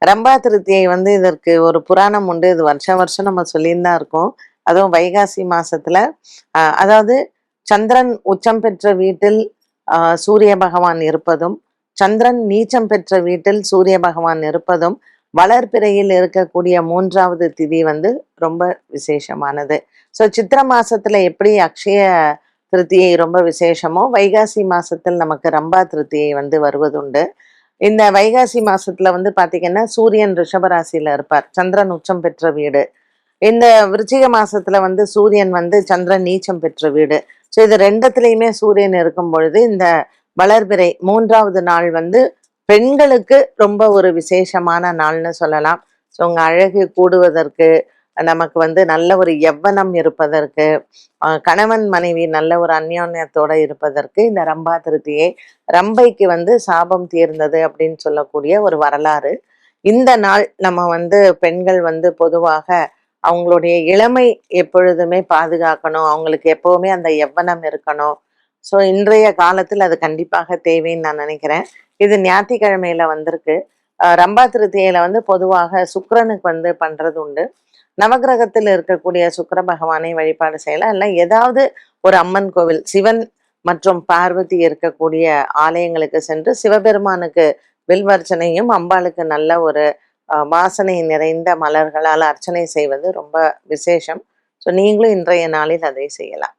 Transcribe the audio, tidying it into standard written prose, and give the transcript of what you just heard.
ரம்பா திருத்தியை வந்து இதற்கு ஒரு புராணம் உண்டு. இது வருஷம் வருஷம் நம்ம சொல்லின்னு தான் இருக்கோம். அதுவும் வைகாசி மாசத்துல அதாவது சந்திரன் உச்சம் பெற்ற வீட்டில் சூரிய பகவான் இருப்பதும், சந்திரன் நீச்சம் பெற்ற வீட்டில் சூரிய பகவான் இருப்பதும், வளர்பிறையில் இருக்கக்கூடிய 3வது திதி வந்து ரொம்ப விசேஷமானது. ஸோ சித்திர மாசத்துல எப்படி அக்ஷய திருத்தியை ரொம்ப விசேஷமோ, வைகாசி மாசத்தில் நமக்கு ரம்பா திருத்தியை வந்து வருவதுண்டு. இந்த வைகாசி மாசத்துல வந்து பாத்தீங்கன்னா சூரியன் ரிஷபராசியில இருப்பார். சந்திரன் உச்சம் பெற்ற வீடு. இந்த விருச்சிக மாசத்துல வந்து சூரியன் வந்து சந்திரன் நீச்சம் பெற்ற வீடு. ஸோ இது 2த்துலயுமே சூரியன் இருக்கும் பொழுது இந்த வளர்பிறை 3வது நாள் வந்து பெண்களுக்கு ரொம்ப ஒரு விசேஷமான நாள்னு சொல்லலாம். ஸோ உங்க அழகு கூடுவதற்கு, நமக்கு வந்து நல்ல ஒரு யவ்வனம் இருப்பதற்கு, கணவன் மனைவி நல்ல ஒரு அந்யோன்யத்தோட இருப்பதற்கு இந்த ரம்பா திருத்தியை, ரம்பைக்கு வந்து சாபம் தீர்ந்தது அப்படின்னு சொல்லக்கூடிய ஒரு வரலாறு. இந்த நாள் நம்ம வந்து பெண்கள் வந்து பொதுவாக அவங்களுடைய இளமை எப்பொழுதுமே பாதுகாக்கணும். அவங்களுக்கு எப்பவுமே அந்த யவ்வனம் இருக்கணும். ஸோ இன்றைய காலத்தில் அது கண்டிப்பாக தேவைன்னு நான் நினைக்கிறேன். இது ஞாயிற்றுக்கிழமையில வந்திருக்கு. ரம்பா திருத்தியில வந்து பொதுவாக சுக்கிரனுக்கு வந்து பண்றது உண்டு. நவகிரகத்தில் இருக்கக்கூடிய சுக்கிர பகவானை வழிபாடு செய்யலாம். இல்லை ஏதாவது ஒரு அம்மன் கோவில், சிவன் மற்றும் பார்வதி இருக்கக்கூடிய ஆலயங்களுக்கு சென்று சிவபெருமானுக்கு வில்வர்ச்சனையும், அம்பாளுக்கு நல்ல ஒரு வாசனை நிறைந்த மலர்களால் அர்ச்சனை செய்வது ரொம்ப விசேஷம். ஸோ நீங்களும் இன்றைய நாளில் அதை செய்யலாம்.